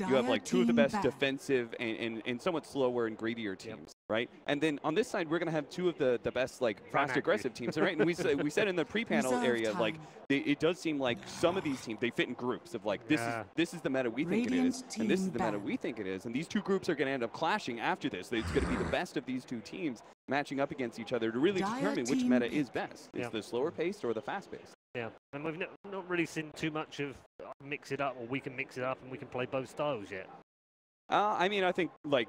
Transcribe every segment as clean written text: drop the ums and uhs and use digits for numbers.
you have like two of the best defensive and somewhat slower and greedier teams, right? And then on this side, we're going to have two of the best, like, fast aggressive teams, right? And we said in the pre-panel area, like, it does seem like some of these teams, they fit in groups of like, this is the meta we think it is, and this is the meta we think it is. And these two groups are going to end up clashing after this. It's going to be the best of these two teams matching up against each other to really determine which meta is best. Is the slower paced or the fast paced? Yeah, and we've not really seen too much of mix it up, or we can mix it up and we can play both styles yet. I mean, I think like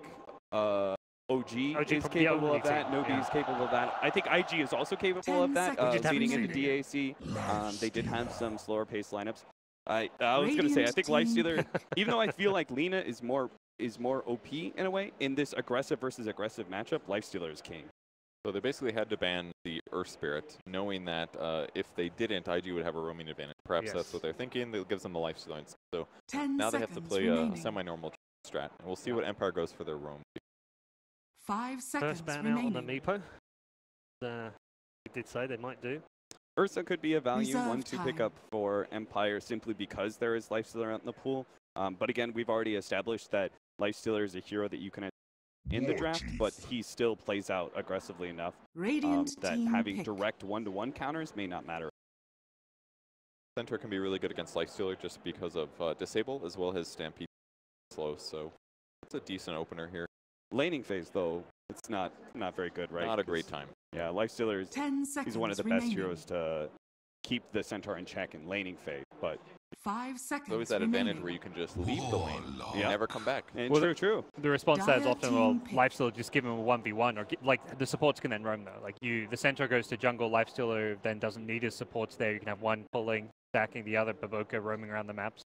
OG is capable of that. Nobi is capable of that. I think IG is also capable of that. Leading into DAC, they did have some slower paced lineups. I was gonna say, I think Lifestealer, even though I feel like Lina is more OP in a way in this aggressive versus aggressive matchup, Lifestealer is king. So they basically had to ban the Earth Spirit, knowing that if they didn't, IG would have a roaming advantage. Perhaps that's what they're thinking. That gives them the Lifestealer. So now they have to play a semi-normal strat. And we'll see what Empire goes for their roam. 5 seconds First ban out on the Meepo. They did say they might do. Ursa could be a value one to pick up for Empire simply because there is Lifestealer out in the pool. But again, we've already established that Lifestealer is a hero that you can in the draft, but he still plays out aggressively enough that having direct one-to-one counters may not matter. Center can be really good against Lifestealer just because of Disable as well as Stampede slow, so it's a decent opener here. Laning phase, though, it's not very good, right? Not a great time. Yeah, Lifestealer he's one of the best heroes to keep the Centaur in check in laning phase, but 5 seconds. There's always that advantage where you can just leave the lane and never come back. And well, true. The response there is often, well, Lifestealer just give him a 1v1, or like the supports can then roam though. Like the Centaur goes to jungle, Lifestealer then doesn't need his supports there. You can have one pulling, stacking the other, Baboka roaming around the maps.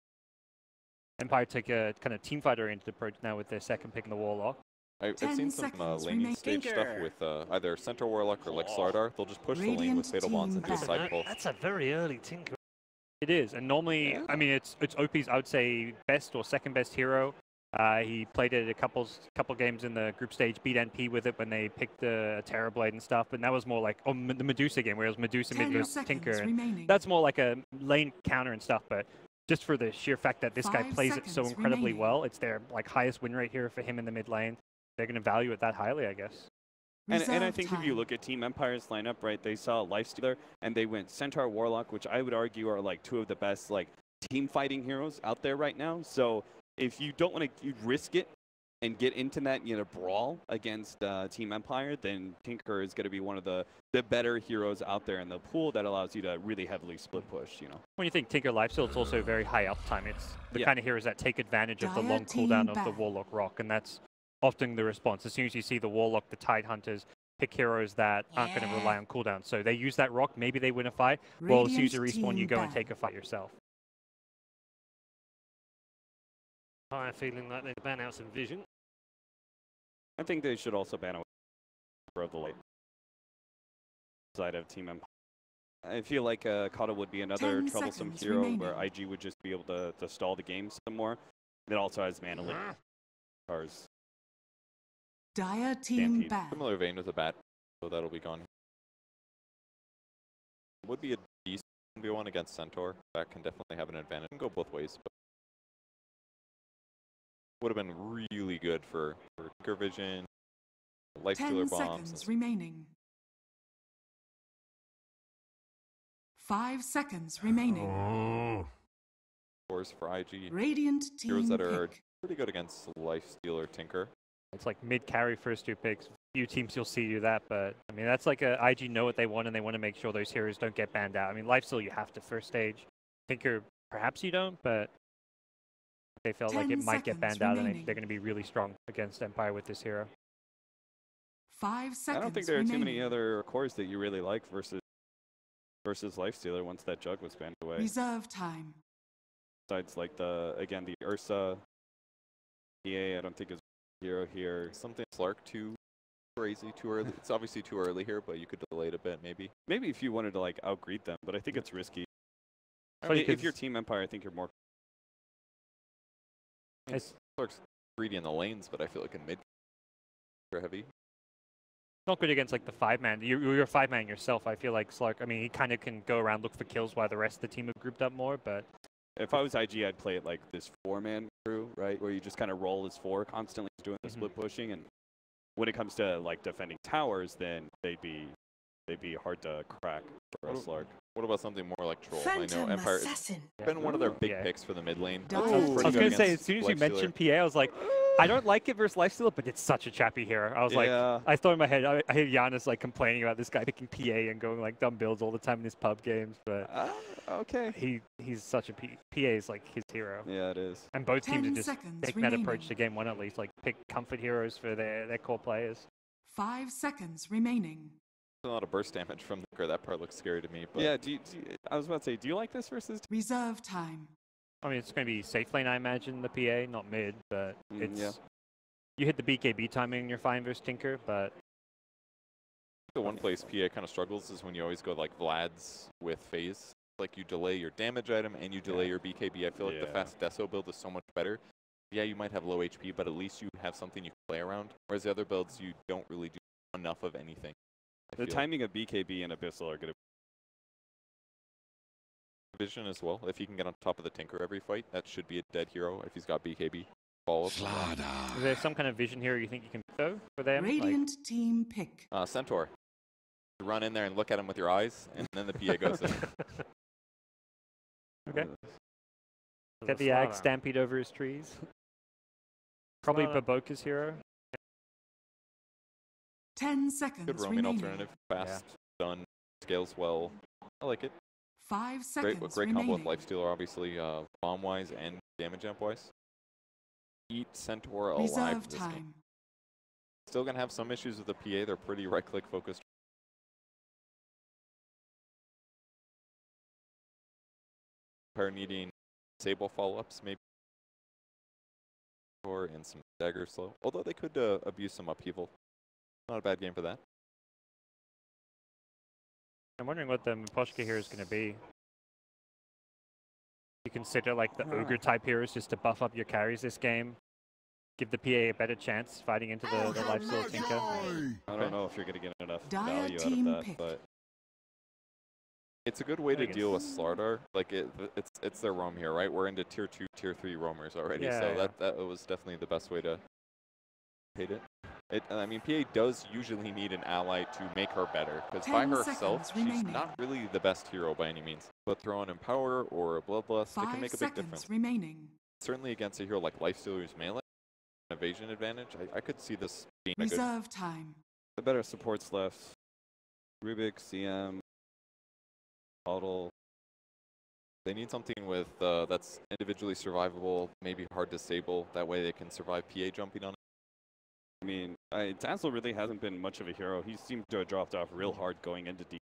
Empire take a kind of teamfight oriented approach now with their second pick in the Warlock. I've seen some laning stage stuff with either Centaur Warlock or like Slardar. They'll just push the lane with Fatal Bonds and do a side pull. That's a very early Tinker. It is, and normally, I mean, it's OP's, I would say, best or second best hero. He played it a couple games in the group stage, beat NP with it when they picked the Terrorblade and stuff, but that was more like the Medusa game, where it was Medusa mid versus Tinker. And that's more like a lane counter and stuff, but just for the sheer fact that this guy plays it so incredibly well, it's their like highest win rate here for him in the mid lane. They're going to value it that highly, I guess. And I think if you look at Team Empire's lineup, right, they saw Lifestealer and they went Centaur Warlock, which I would argue are like two of the best like team fighting heroes out there right now. So if you don't want to risk it and get into that, brawl against Team Empire, then Tinker is going to be one of the better heroes out there in the pool that allows you to really heavily split push, When you think Tinker Lifesteal, it's also very high uptime. It's the kind of heroes that take advantage of the long cooldown of the Warlock Rock, and that's often the response. As soon as you see the Warlock, the Tide Hunters pick heroes that aren't going to rely on cooldown. So they use that rock, maybe they win a fight. Well, as soon as you respawn, you go and take a fight yourself. I have a feeling like they ban out some vision. I think they should also ban away for the late side of Team Empire. I feel like Kata would be another troublesome hero where IG would just be able to stall the game some more. It also has mana limit. Cars. Dire team back. Similar vein with the bat, so that'll be gone. Would be a decent 1v1 against Centaur. That can definitely have an advantage. It can go both ways, but would have been really good for Tinker Vision, Lifestealer bombs. 10 seconds remaining. 5 seconds remaining. Scores for IG. Radiant team heroes that are pick. pretty good against Lifestealer Tinker. It's like mid-carry first two picks. Few teams you'll see do that, but I mean that's like IG know what they want and they want to make sure those heroes don't get banned out. I mean Lifesteal you have to first stage. Tinker perhaps you don't, but they felt like it might get banned out and they're going to be really strong against Empire with this hero. 5 seconds. I don't think there are too many other cores that you really like versus Lifestealer once that jug was banned away. Reserve time. Besides like the Ursa, EA, I don't think is hero here. Something Slark too crazy, too early. It's obviously too early here, but you could delay it a bit maybe. Maybe if you wanted to like outgreed them, but I think it's risky. If you're Team Empire, I think you're more. Slark's greedy in the lanes, but I feel like in mid, they're heavy. Not good against like the 5-man. You're a 5-man yourself. I feel like Slark. I mean, he kind of can go around look for kills while the rest of the team have grouped up more, but if I was IG, I'd play it like this 4-man crew, right, where you just kind of roll as 4 constantly doing the split pushing, and when it comes to like defending towers, then they'd be hard to crack for a Slark. What about something more like Troll? Phantom I know Empire has been one of their big picks for the mid lane. I was going to say, as soon as you mentioned PA, I was like, I don't like it versus Lifestealer, but it's such a trappy hero. I was like, I thought in my head, I hear Giannis like complaining about this guy picking PA and going like dumb builds all the time in his pub games, but okay. He's such a PA is like his hero. Yeah, it is. And both teams are just taking that approach to game 1 at least, like pick comfort heroes for their core players. 5 seconds remaining. A lot of burst damage from the Nicker. That part looks scary to me. But yeah, I was about to say, do you like this versus? Reserve time. I mean, it's going to be safe lane, I imagine, the PA, not mid, but it's you hit the BKB timing, you're fine versus Tinker, but the one place PA kind of struggles is when you always go like Vlad's with phase. Like you delay your damage item and you delay your BKB. I feel like the fast Deso build is so much better. Yeah, you might have low HP, but at least you have something you can play around. Whereas the other builds, you don't really do enough of anything. The timing of BKB and Abyssal are going to Vision as well. If he can get on top of the Tinker every fight, that should be a dead hero if he's got BKB. Follow-up. Is there some kind of vision hero you think you can throw for them? Radiant team pick. Centaur. You run in there and look at him with your eyes, and then the PA goes in. Okay. Get the Ag Stampede over his trees. Probably Baboka's hero. 10 seconds Good roaming alternative. Fast, done, scales well. I like it. 5 seconds Great combo with Lifestealer, obviously, bomb-wise and damage amp-wise. Eat Centaur alive this game. Still going to have some issues with the PA. They're pretty right-click focused. Empire needing Sable follow-ups, maybe. Or in some dagger slow. Although they could abuse some upheaval. Not a bad game for that. I'm wondering what the Miposhka here is going to be. You consider like the ogre type heroes just to buff up your carries this game. Give the PA a better chance fighting into the Lifestealer Tinker. I don't know if you're going to get enough value out of that, but it's a good way to deal with Slardar. Like it's their roam here, right? We're into tier 2, tier 3 roamers already, so that was definitely the best way to hate it. I mean, PA does usually need an ally to make her better, because by herself, she's not really the best hero by any means. But throw on Empower or a Bloodlust, it can make a big difference. Certainly against a hero like Lifestealer's melee, evasion advantage, I could see this being a good... Reserve time. The better supports left. Rubik, CM, Bottle. They need something with that's individually survivable, maybe hard to disable. That way they can survive PA jumping on it. I mean, Tassel really hasn't been much of a hero. He seemed to have dropped off real hard going into deep.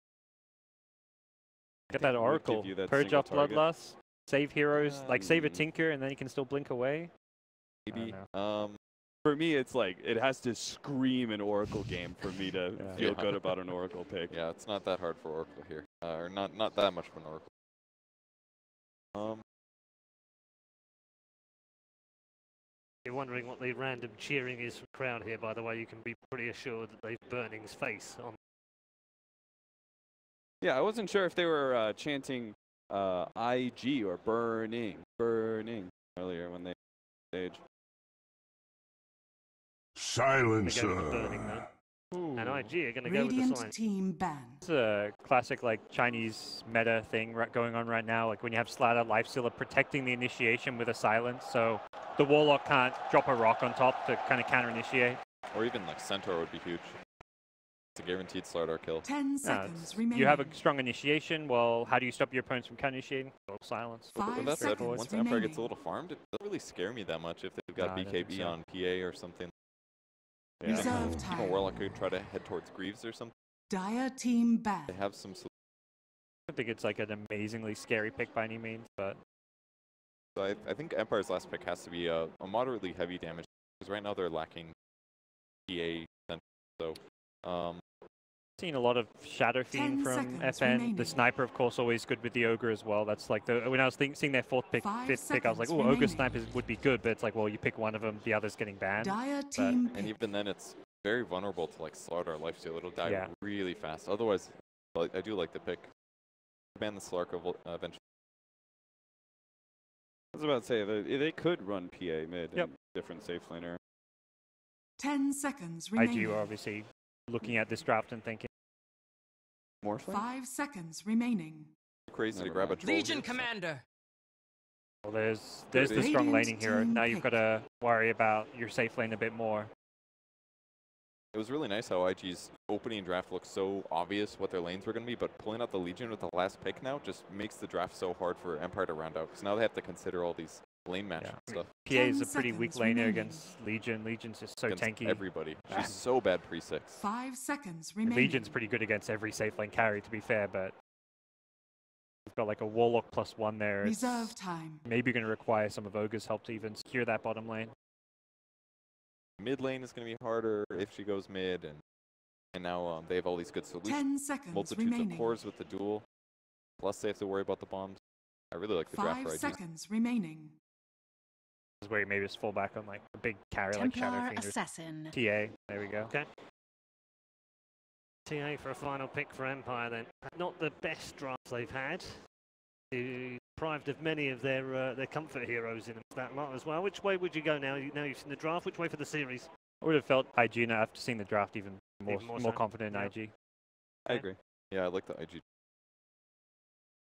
Get that Oracle. Purge off Bloodlust. Save heroes. Like, save a Tinker, and then he can still blink away. Maybe. For me, it's like, it has to scream an Oracle game for me to feel good about an Oracle pick. Yeah, it's not that hard for Oracle here. Or not that much of an Oracle. You're wondering what the random cheering is from crowd here, by the way, you can be pretty assured that they've Burning's face on. Yeah, I wasn't sure if they were chanting IG or burning earlier when they stage. Silencer. And IG are going to go with the sign. Team ban. It's a classic like Chinese meta thing going on right now. Like when you have Slatter Lifestealer protecting the initiation with a silence, so the Warlock can't drop a rock on top to kind of counter-initiate. Or even like Centaur would be huge. It's a guaranteed Slardar kill. 10 seconds remaining. You have a strong initiation. Well, how do you stop your opponents from counter-initiating? Silence. With that said, once Empire gets a little farmed, it doesn't really scare me that much if they've got BKB on PA or something. Yeah. Reserve time. Even Warlock could try to head towards Greaves or something. Dire team ban. They have some. I don't think it's like an amazingly scary pick by any means, but. So I think Empire's last pick has to be a moderately heavy damage, because right now they're lacking PA. So, seen a lot of Shadow Fiend from FN. Remaining. The Sniper, of course, always good with the Ogre as well. That's like when I was seeing their fifth pick, I was like, oh, Ogre Snipers would be good, but it's like, well, you pick one of them, the other's getting banned. And even then, it's very vulnerable to like Slardar Lifesteal. It'll die really fast. Otherwise, I do like the pick. Ban the Slark eventually. I was about to say, they could run PA mid Yep. and different safe laner. 10 seconds remaining. IG are obviously looking at this draft and thinking, More flame? 5 seconds remaining. Crazy to Never grab a mind. troll Legion here, so- Commander. well, there's the strong Radiant laning hero. team Now you've pick. got to worry about your safe lane a bit more. It was really nice how IG's opening draft looked so obvious what their lanes were going to be, but pulling out the Legion with the last pick now just makes the draft so hard for Empire to round out, because now they have to consider all these lane match Yeah. stuff PA is 10 a pretty weak seconds laner remaining. against Legion. Legion's just so against tanky. everybody. Yeah. She's so bad pre-6. 5 seconds And remaining. Legion's pretty good against every safe lane carry, to be fair, but we've got like a Warlock +1 there. It's Reserve time. maybe going to require some of Ogre's help to even secure that bottom lane. Mid lane is going to be harder if she goes mid, and now they have all these good solutions. 10 seconds Multitudes remaining. of cores with the duel. Plus they have to worry about the bombs. I really like the draft 5 for IG. seconds remaining. This is where you maybe just fall back on like a big carry like Templar Shadowfiend or Assassin. TA. There we go. Okay. TA for a final pick for Empire then. Not the best draft they've had. Deprived of many of their comfort heroes in that lot as well. Which way would you go now? Now you've seen the draft. Which way for the series? I would have felt IG now after seeing the draft even more Even more so. confident in Yeah. IG. I agree. Yeah, I like the IG.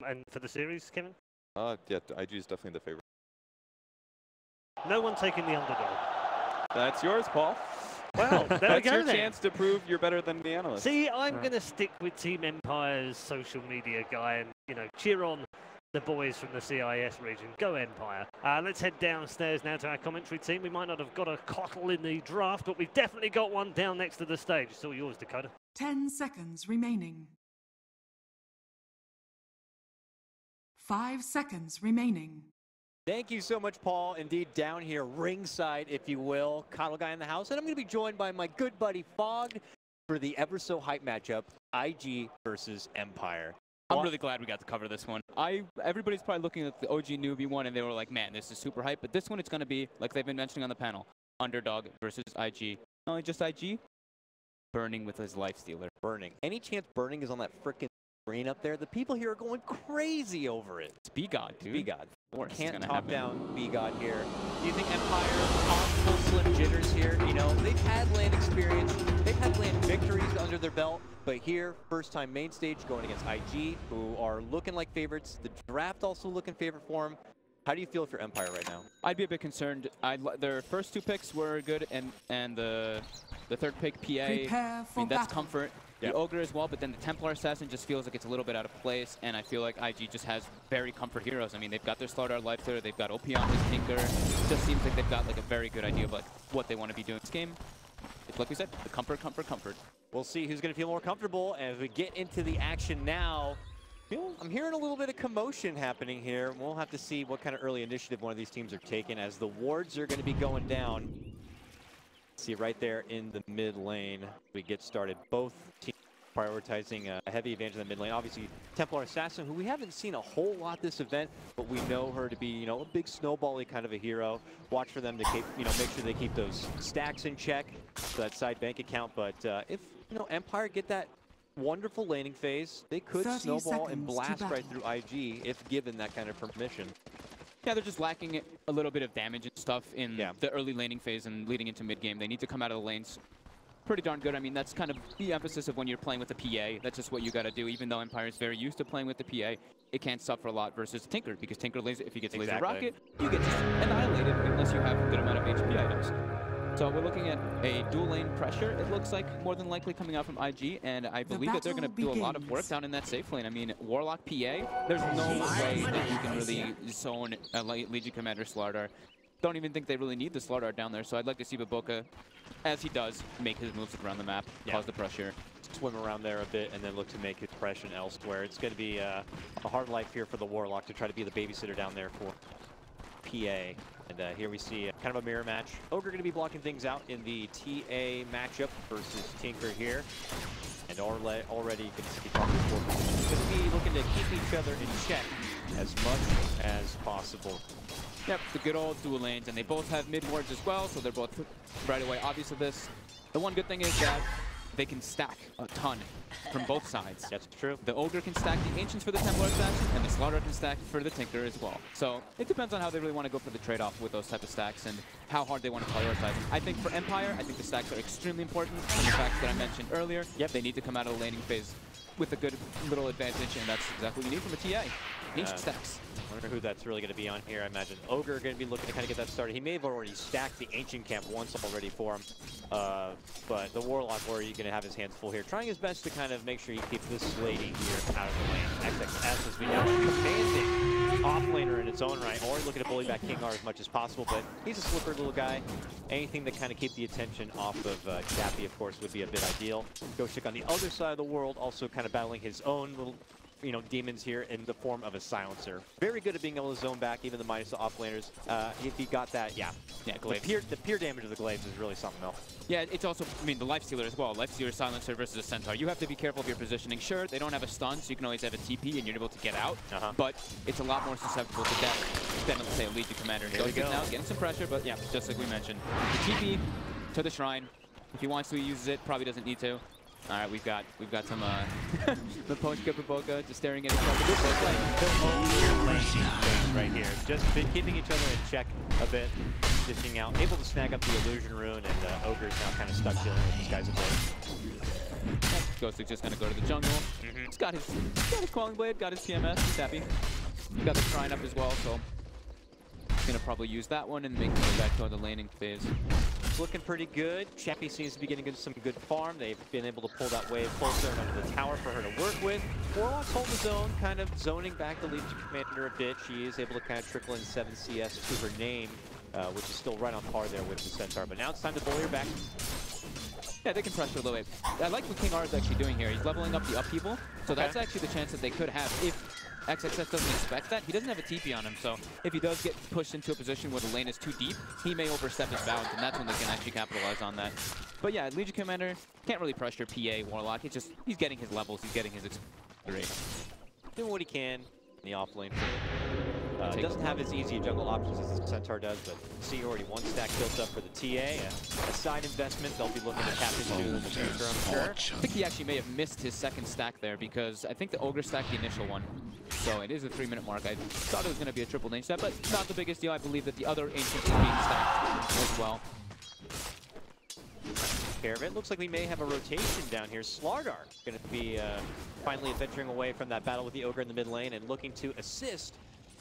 And for the series, Kevin? Yeah, IG is definitely the favorite. No one taking the underdog. That's yours, Paul. Well, there we That's go your then. chance to prove you're better than the analyst. See, I'm Right. going to stick with Team Empire's social media guy and, cheer on the boys from the CIS region. Go Empire. Let's head downstairs now to our commentary team. We might not have got a Cottle in the draft, but we've definitely got one down next to the stage. It's all yours, Dakota. 10 seconds remaining. 5 seconds remaining. Thank you so much, Paul. Indeed, down here, ringside, if you will. Coddle guy in the house. And I'm going to be joined by my good buddy, Fog, for the ever-so-hype matchup, IG versus Empire. I'm really glad we got to cover this one. Everybody's probably looking at the OG newbie one, and they were like, man, this is super hype. But this one, it's going to be, like they've been mentioning on the panel, underdog versus IG. Not only just IG, Burning with his life stealer. Burning. Any chance Burning is on that frickin' screen up there? The people here are going crazy over it. It's B-God, dude. B-God. Of course it's Can't gonna top happen. down B-God here. Do you think Empire possible slim jitters here? They've had land experience. They've had land victories under their belt. But here, first time main stage going against IG, who are looking like favorites. The draft also looking favorite for them. How do you feel for Empire right now? I'd be a bit concerned. Their first two picks were good, and the third pick, PA, Prepare for that's battle. comfort. Yeah. The Ogre as well, but then the Templar Assassin just feels like it's a little bit out of place, and I feel like IG just has very comfort heroes. I mean, they've got their Slaughter Life Stealer, they've got OP on his Tinker. It just seems like they've got like a very good idea of like what they want to be doing this game. It's like we said, the comfort. We'll see who's going to feel more comfortable as we get into the action now. I'm hearing a little bit of commotion happening here. We'll have to see what kind of early initiative one of these teams are taking as the wards are going to be going down. See right there in the mid lane. We get started. Both teams prioritizing a heavy advantage in the mid lane. Obviously, Templar Assassin, who we haven't seen a whole lot this event, but we know her to be, a big snowbally kind of a hero. Watch for them to keep, make sure they keep those stacks in check, so that side bank account. But if, Empire get that wonderful laning phase, they could 30 snowball and seconds to blast right battle. through IG if given that kind of permission. Yeah, they're just lacking a little bit of damage and stuff in Yeah. the early laning phase and leading into mid game. They need to come out of the lanes pretty darn good. I mean, that's kind of the emphasis of when you're playing with the PA. That's just what you got to do. Even though Empire is very used to playing with the PA, it can't suffer a lot versus Tinker, because Tinker, if he gets Laser Rocket, you get just annihilated unless you have a good amount of HP items. So we're looking at a dual lane pressure, it looks like, more than likely coming out from IG, and I believe that they're going to do a lot of work down in that safe lane. I mean, Warlock PA, there's no way that you can really zone a Legion Commander Slardar. Don't even think they really need the Slardar down there, so I'd like to see Baboka, as he does, make his moves around the map, cause the pressure. Swim around there a bit and then look to make his impression elsewhere. It's going to be a hard life here for the Warlock to try to be the babysitter down there for PA. And here we see kind of a mirror match. Ogre going to be blocking things out in the TA matchup versus Tinker here. And already you can see going to be looking to keep each other in check as much as possible. Yep, the good old dual lanes, and they both have mid wards as well, so they're both right away obvious of this. The one good thing is that they can stack a ton from both sides. That's true. The Ogre can stack the Ancients for the Templar faction, and the Slaughter can stack for the Tinker as well. So it depends on how they really want to go for the trade-off with those type of stacks and how hard they want to prioritize them. I think for Empire, I think the stacks are extremely important, and the facts that I mentioned earlier, they need to come out of the laning phase with a good little advantage, and that's exactly what you need from a TA. Ancient stacks. I wonder who that's really going to be on here. I imagine Ogre going to be looking to kind of get that started. He may have already stacked the Ancient Camp once already for him, but the Warlock Warrior going to have his hands full here, trying his best to kind of make sure he keeps this lady here out of the lane. XXS as we know, commanding off laner in its own right, or looking to bully back KingR as much as possible, but he's a slippery little guy. Anything that kind of keep the attention off of Chappie, of course, would be a bit ideal. Ghostik on the other side of the world, also kind of battling his own little demons here in the form of a silencer. Very good at being able to zone back even the minus the offlaners. If he got that, the pure damage of the glaives is really something else. Yeah, it's also, I mean, the Lifestealer as well. Lifestealer silencer versus a Centaur. You have to be careful of your positioning. Sure, they don't have a stun, so you can always have a TP and you're able to get out, but it's a lot more susceptible to death than, let's say, a Legion Commander. Here we go. Now getting some pressure, but yeah, just like we mentioned. The TP to the Shrine. If he wants to, he uses it. Probably doesn't need to. All right, we've got some the Pochka Provoka just staring at each other. This is like the own lane right here. Just been keeping each other in check a bit, dishing out, able to snag up the Illusion Rune, and Ogre's now kind of stuck dealing with these guys a bit. Ghostik's just gonna go to the jungle. He's got his Quelling Blade, got his TMS, he's happy. He's got the Shrine up as well, so he's gonna probably use that one and make his way back toward the laning phase. It's looking pretty good. Chappie seems to be getting some good farm. They've been able to pull that wave closer and under the tower for her to work with. Warlock's hold the zone, kind of zoning back the Legion Commander a bit. She is able to kind of trickle in 7 CS to her name, which is still right on par there with the Centaur. But now it's time to bully her back. Yeah, they can pressure a little bit. I like what KingR is actually doing here. He's leveling up the upheaval, so that's actually the chance that they could have if XXS doesn't expect that. He doesn't have a TP on him, so if he does get pushed into a position where the lane is too deep, he may overstep his bounds, and that's when they can actually capitalize on that. But yeah, Legion Commander can't really pressure PA Warlock. It's just, he's getting his levels, he's getting his experience. Doing what he can in the offlane. Doesn't have as easy jungle options as the Centaur does, but see already one stack built up for the TA. A side investment they'll be looking to tap into in the future, I'm sure. I think he actually may have missed his second stack there because I think the Ogre stacked the initial one. So it is a 3-minute mark. I thought it was going to be a triple lane set, but not the biggest deal. I believe that the other Ancients are being stacked as well. Care of it. Looks like we may have a rotation down here. Slardar going to be finally venturing away from that battle with the Ogre in the mid lane and looking to assist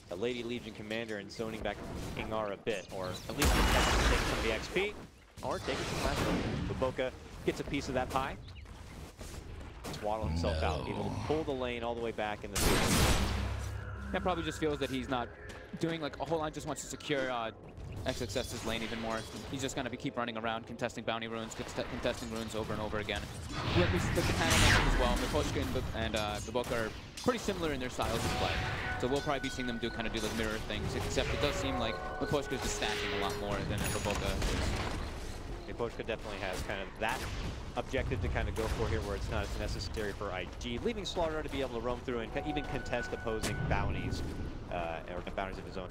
the Lady Legion Commander in zoning back KingR a bit, or at least taking some of the XP, or taking some last one. Boca gets a piece of that pie. Swaddle himself out, able to pull the lane all the way back in the field. Yeah, probably just feels that he's not doing like a whole lot, just wants to secure XXS's lane even more. He's just going to keep running around, contesting bounty runes, contesting runes over and over again. Like the panel mentioned as well, Miposhka and the book are pretty similar in their styles of play. So we'll probably be seeing them do like mirror things, except it does seem like Miposhka is just stacking a lot more than Miposhka is. Miposhka definitely has kind of that objective to kind of go for here where it's not as necessary for IG, leaving Slaughter to be able to roam through and even contest opposing bounties, or the bounties of his own.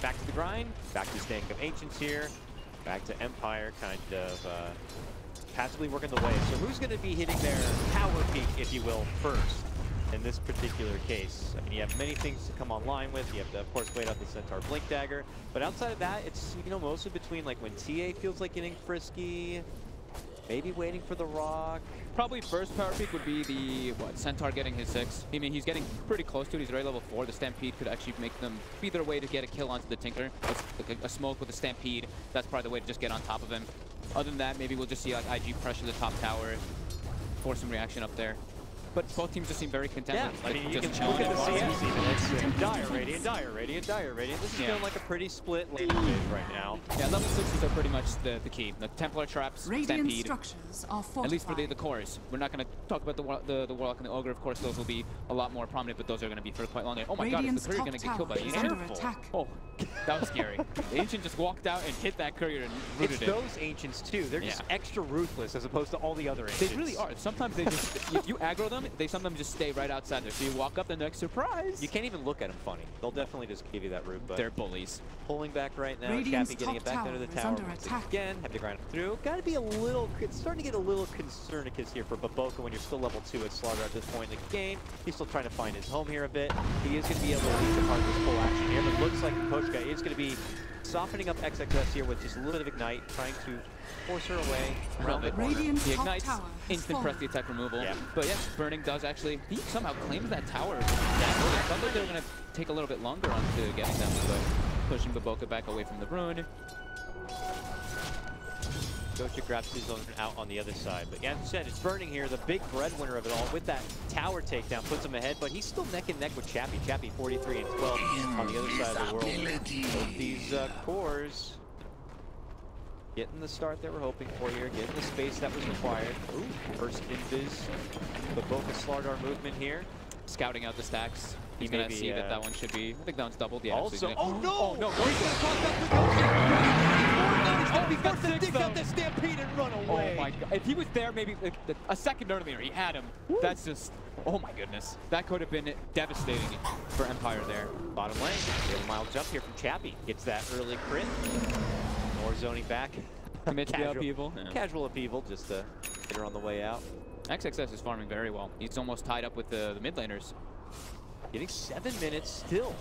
Back to the grind, back to staying of Ancients here, back to Empire kind of passively working the wave. So who's going to be hitting their power peak, if you will, first in this particular case? I mean, you have many things to come online with. You have to, of course, wait out the Centaur Blink Dagger. But outside of that, it's, mostly between like when TA feels like getting frisky, maybe waiting for the rock. Probably first power peak would be the, Centaur getting his 6. I mean, he's getting pretty close to it. He's already level 4. The Stampede could actually make them be their way to get a kill onto the Tinker. Like a smoke with a Stampede, that's probably the way to just get on top of him. Other than that, maybe we'll just see like IG pressure the top tower, force some reaction up there. But both teams just seem very content. Yeah, with, I mean, you just can look at the CS even. It's Dire Radiant, Dire Radiant, Dire Radiant. This is feeling like a pretty split lane phase right now. Yeah, level 6s are pretty much the key. The Templar traps, Radiant Stampede. Structures are fortified. At least for the cores. We're not going to talk about the Warlock and the Ogre. Of course, those will be a lot more prominent, but those are going to be for quite long. Oh my god, is the courier going to get killed by the Ancient? Oh, that was scary. The Ancient just walked out and hit that courier and rooted it. It's those Ancients too. They're just extra ruthless as opposed to all the other Ancients. They really are. Sometimes they just, you aggro them, them, they sometimes just stay right outside there. So you walk up, the next surprise. You can't even look at them funny. They'll definitely just give you that route. But they're bullies. Pulling back right now. Radiant's Chappie getting it back under the tower once again. Have to grind it through. Got to be a little. It's starting to get a little concernicus here for bo3 when you're still level 2 at Slaughter at this point in the game. He's still trying to find his home here a bit. He is going to be able to lead the part of this full action here, but looks like Koshka is going to be softening up XXS here with just a little bit of Ignite, trying to force her away around the corner. He ignites, instant press the attack removal. Yeah. But yeah, Burning does actually, he somehow claims that tower. Yeah, I thought they were going to take a little bit longer on to getting them, but pushing bo3 back away from the rune. Gosha grabs his own out on the other side. But yeah, as I said, it's Burning here, the big breadwinner of it all, with that tower takedown, puts him ahead, but he's still neck and neck with Chappie. Chappie 43 and 12 on the other side of the world. Both these cores getting the start that we're hoping for here, getting the space that was required. Ooh, first invis, but both the Slardar movement here. Scouting out the stacks. He's going to see that one should be, I think that one's doubled. Yeah, also, oh no! Oh no! He's going to cross up the Gosha! He got to dig out the Stampede and run away! Oh my god. If he was there maybe like, a second earlier, he had him. Woo. That's just, oh my goodness. That could have been devastating for Empire there. Bottom lane, a mild jump here from Chappie. Gets that early crit. More zoning back. Casual upheaval. Yeah. Casual upheaval, just to get her on the way out. XXS is farming very well. He's almost tied up with the mid laners. Getting 7 minutes still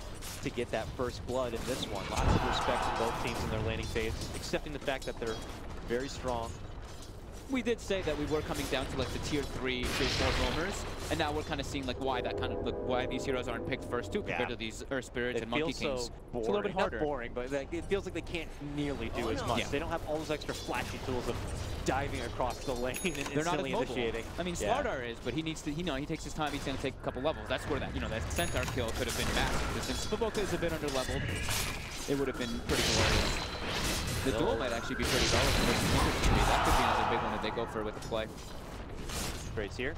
to get that first blood in this one. Lots of respect to both teams in their laning phase, accepting the fact that they're very strong. We did say that we were coming down to like the tier 3, tier 4 roamers, and now we're kind of seeing like why that kind of like why these heroes aren't picked first too compared to these Earth Spirits and Monkey Kings. So boring. It's a little bit harder. Not boring, but it feels like they can't nearly do as much. Yeah. They don't have all those extra flashy tools of diving across the lane and instantly initiating. I mean, Slardar is, but he needs to. He takes his time. He's going to take a couple levels. That's where that that Centaur kill could have been massive. Since bo3 is a bit under leveled, it would have been pretty glorious. The duel might actually be pretty relevant. That could be another big one that they go for with the play. Trades here.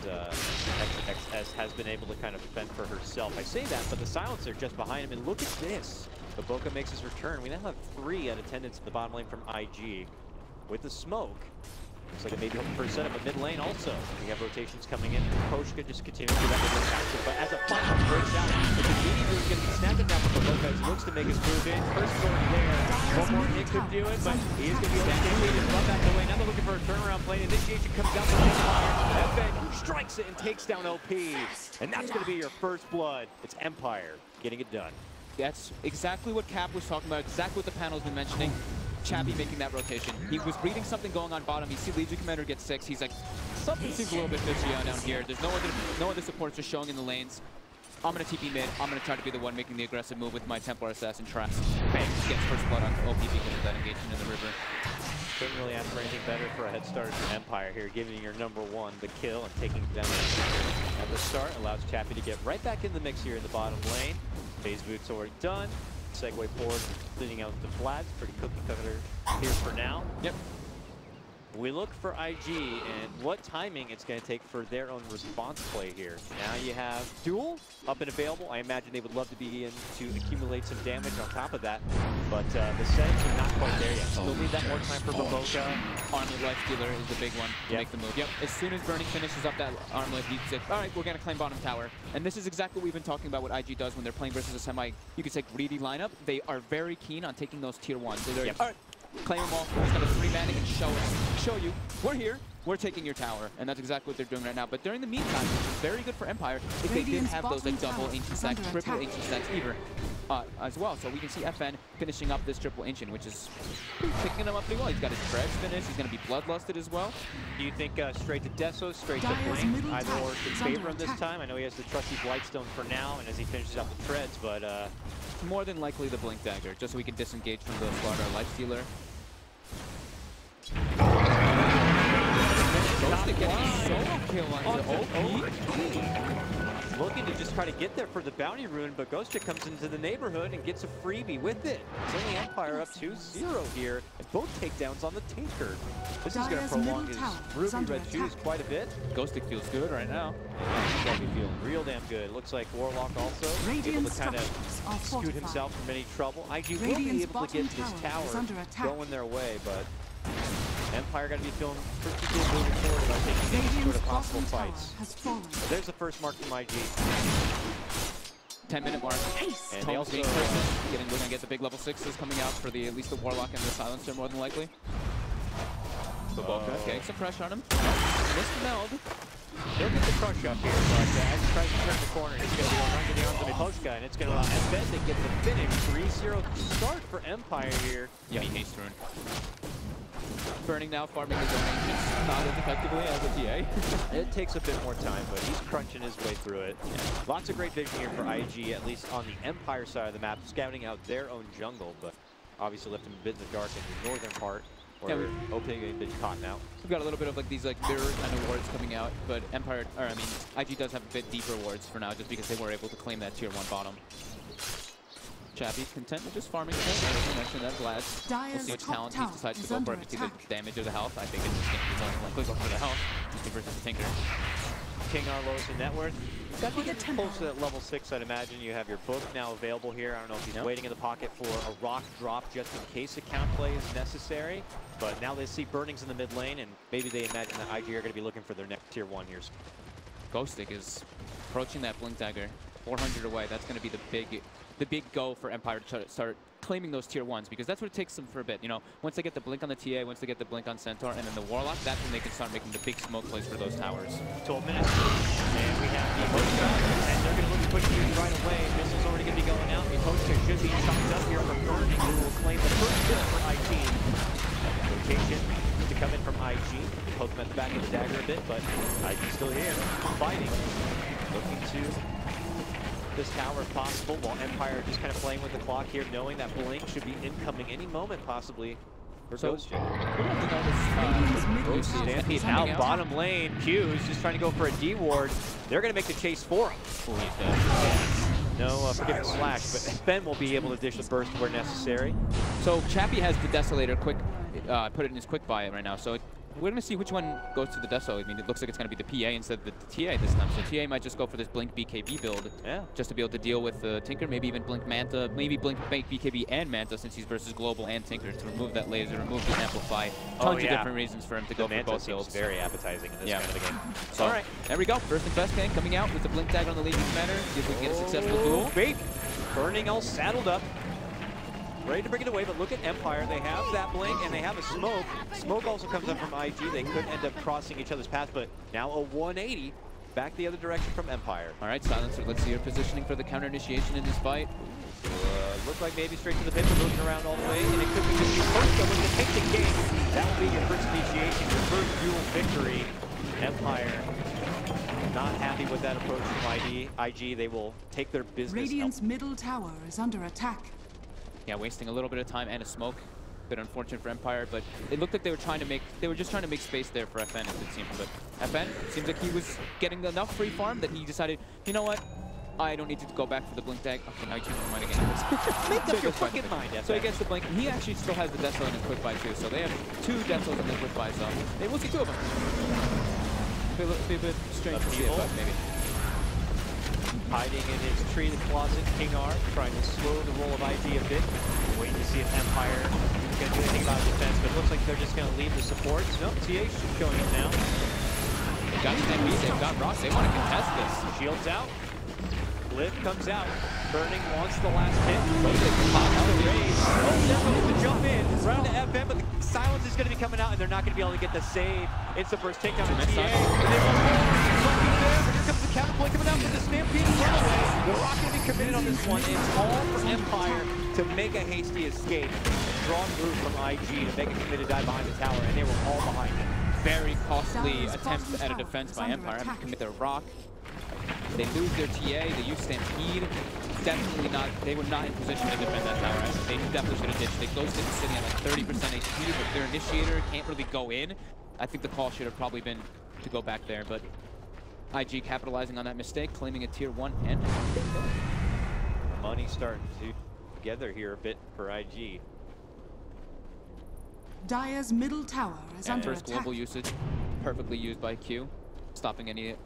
XXS has been able to kind of fend for herself. I say that, but the silencer just behind him, and look at this. bo3 makes his return. We now have 3 at attendance in the bottom lane from IG. With the smoke, looks like it may be hoping for a setup of mid lane also. We have rotations coming in. Koshka just continuing to do that mid lane action, but as a final break down, it's immediately going to be snapped down from bo3 as he looks to make his move in. First story there. One more hit could do it, but he is going to be able to stay and run back away. Now they're looking for a turnaround play. Initiation comes down from Empire. FN strikes it and takes down OP. And that's going to be your first blood. It's Empire getting it done. That's exactly what Cap was talking about, exactly what the panel's been mentioning. Chappie making that rotation. He was reading something going on bottom. He sees Legion Commander get 6. He's like, something seems a little bit fishy down here. There's no other supports just showing in the lanes. I'm going to TP mid. I'm going to try to be the one making the aggressive move with my Templar Assassin traps. Bang, gets first blood on OP because of that engagement in the river. Couldn't really ask for anything better for a head start for Empire here, giving your #1 the kill and taking down at the start. Allows Chappie to get right back in the mix here in the bottom lane. Phase boot's already done. Segue forward, cleaning out the flags. Pretty cookie cutter here for now. Yep. We look for IG and what timing it's going to take for their own response play here. Now you have Duel up and available. I imagine they would love to be in to accumulate some damage on top of that. But the settings are not quite there yet. Still need that more time for bo3. Armlet Life Stealer is the big one to make the move. Yep. As soon as Burning finishes up that Armlet, he's like, all right, we're going to claim bottom tower. And this is exactly what we've been talking about what IG does when they're playing versus a semi, you could say, greedy lineup. They are very keen on taking those tier 1s. They're all right, claim them all. We're just going to 3-manning and show you, we're here, we're taking your tower. And that's exactly what they're doing right now. But during the meantime, which is very good for Empire, if they did have those like double ancient stacks, triple ancient stacks either as well. So we can see FN finishing up this triple ancient, which is picking him up pretty well. He's got his treads finished. He's going to be bloodlusted as well. Do you think straight to Deso, straight to Blink, either or in favor of this time? I know he has the trusty Blightstone for now, and as he finishes out the treads, but more than likely the Blink Dagger, just so we can disengage from the Slardar Lifestealer. Ghostic getting a solo kill on OP. Looking to just try to get there for the bounty rune, but Ghostic comes into the neighborhood and gets a freebie with it. It's only Empire up 2-0 here, and both takedowns on the Tinker. This is going to prolong his Ruby Red Shoes quite a bit. Ghostic feels good right now. Yeah, he's got to be feeling real damn good. Looks like Warlock also able to kind of scoot himself from any trouble. IG will be able to get this tower going their way, but Empire got to be feeling pretty good moving forward about taking any sort of possible fights. But there's the first mark from IG. 10-minute mark. And they also we're gonna get the big level 6s coming out for at least the Warlock and the Silencer more than likely. Getting some pressure on him. Missed the meld. He'll get the crush up here, but as he tries to turn the corner, he's going to be going right to the arms of the post guy, and it's going to allow Embed to get the finish. 3-0 start for Empire here. Yeah, he hates Rune. Burning now, farming his own ancients, not as effectively as a TA. It takes a bit more time, but he's crunching his way through it. Yeah. Lots of great vision here for IG, at least on the Empire side of the map, scouting out their own jungle, but obviously left him a bit in the dark in the northern part. Where OP getting been caught now. We've got a little bit of like these like mirror kind of wards coming out, but IG does have a bit deeper wards for now, just because they were able to claim that tier 1 bottom. Chappy content with just farming. I mentioned that Vlad. We'll see which talent he decides to go for. If you see the damage or the health, I think it's likely go for the health versus the Tinker. King Arlos and net worth. Got to get close to that level 6, I'd imagine. You have your book now available here. I don't know if he's waiting in the pocket for a rock drop just in case a counterplay is necessary. But now they see burnings in the mid lane, and maybe they imagine that IG are going to be looking for their next tier 1 here. Ghostic is approaching that Blink Dagger. 400 away. That's going to be the big go for Empire to try to start claiming those tier 1s, because that's what it takes them for a bit. You know, once they get the blink on the TA, once they get the blink on Centaur, and then the Warlock, that's when they can start making the big smoke plays for those towers. 12 minutes, and we have the host shot, and they're going to look to push you right away. Missile's already going to be going out. The host should be chopped up here from Burning, who will claim the first kill for IG. Rotation to come in from IG. Poke him at the back of the dagger a bit, but IG's still here, fighting, looking to this tower if possible, while Empire just kind of playing with the clock here, knowing that blink should be incoming any moment possibly for Ghost. Stampede out bottom lane. Q, who's just trying to go for a D ward. They're going to make the chase for him. Oh, he's dead. No forgiving slash, but Ben will be able to dish the burst where necessary. So Chappy has the Desolator quick, put it in his quick buy right now. So we're going to see which one goes to the Deso. I mean, it looks like it's going to be the PA instead of the TA this time. So TA might just go for this Blink BKB build, just to be able to deal with the Tinker, maybe even Blink Manta, maybe Blink BKB and Manta since he's versus Global and Tinker to remove that laser, remove the Amplify. Tons of different reasons for him to go for both builds. Very appetizing in this kind of a game. So, all right, there we go. First and best gang coming out with the Blink Dagger on the Legion Commander. See if we can get a successful duel. Baby. Burning all saddled up. Ready to bring it away, but look at Empire. They have that blink and they have a smoke. Smoke also comes up from IG. They could end up crossing each other's path, but now a 180 back the other direction from Empire. All right, Silencer, let's see your positioning for the counter initiation in this fight. Look like maybe straight to the pit, but moving around all the way, and it could be just your first double to take the game. That will be your first initiation, your first duel victory. Empire not happy with that approach from IG. They will take their business. Radiant's middle tower is under attack. Yeah, wasting a little bit of time and a smoke. Bit unfortunate for Empire, but it looked like they were just trying to make space there for FN, as it seemed. But FN seems like he was getting enough free farm that he decided, you know what? I don't need to go back for the blink tag. Okay, now he changed his mind again. Make up your fucking mind, FN. So he gets the blink. He actually still has the Deathslow in his quick buy too. So they have 2 Deathslows in their quick buy. So maybe we'll see 2 of them. Be a bit strange to see it, but maybe. Hiding in his tree, the closet, King R, trying to slow the roll of IG a bit. Waiting to see if Empire is going to do anything about defense, but it looks like they're just going to leave the supports. No, TH showing up now. They've got Stampede, they've got Rock, they want to contest this. Shields out. Lift comes out. Burning wants the last hit. They're going to jump in. Run to FM, but the silence is going to be coming out, and they're not going to be able to get the save. Insta burst takedown to TA. Here comes the counterplay coming out with the Stampede runaway. The Rock going to be committed on this one. It's all for Empire to make a hasty escape. Strong move from IG to make a committed dive behind the tower, and they were all behind it. Very costly attempt at a defense by Empire. Having to commit their Rock. They lose their TA, they use Stampede. Definitely not, they were not in position to defend that tower. They definitely should have ditched. They ghosted sitting at like 30% HP, but their initiator can't really go in. I think the call should have probably been to go back there, but IG capitalizing on that mistake, claiming a tier 1 and money starting to together here a bit for IG. Dire's middle tower is under first attack. Global usage, perfectly used by Q, stopping any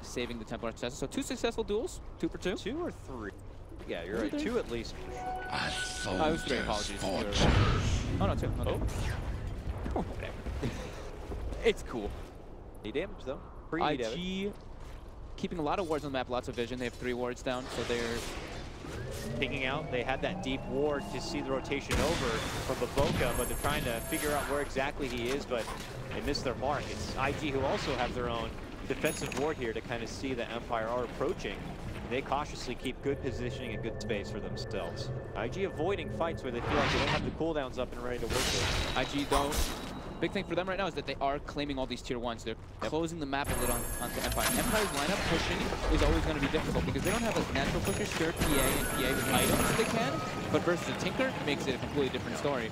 saving the Templar success. So 2 successful duels, 2 for 2. 2 or 3? Yeah, you're right. 2 at least. I was 3. Apologies. Oh no, 2. Okay. Oh, whatever. It's cool. Any damage though. IG keeping a lot of wards on the map, lots of vision. They have 3 wards down, so they're picking out. They had that deep ward to see the rotation over from bo3, but they're trying to figure out where exactly he is, but they missed their mark. It's IG who also have their own defensive ward here to kind of see that Empire are approaching. They cautiously keep good positioning and good space for themselves. IG avoiding fights where they feel like they don't have the cooldowns up and ready to work with. IG though, big thing for them right now is that they are claiming all these tier 1s. They're closing the map a little onto Empire. Empire's lineup pushing is always going to be difficult because they don't have a natural pusher. Sure, PA and PA with items they can, but versus a Tinker, it makes it a completely different story.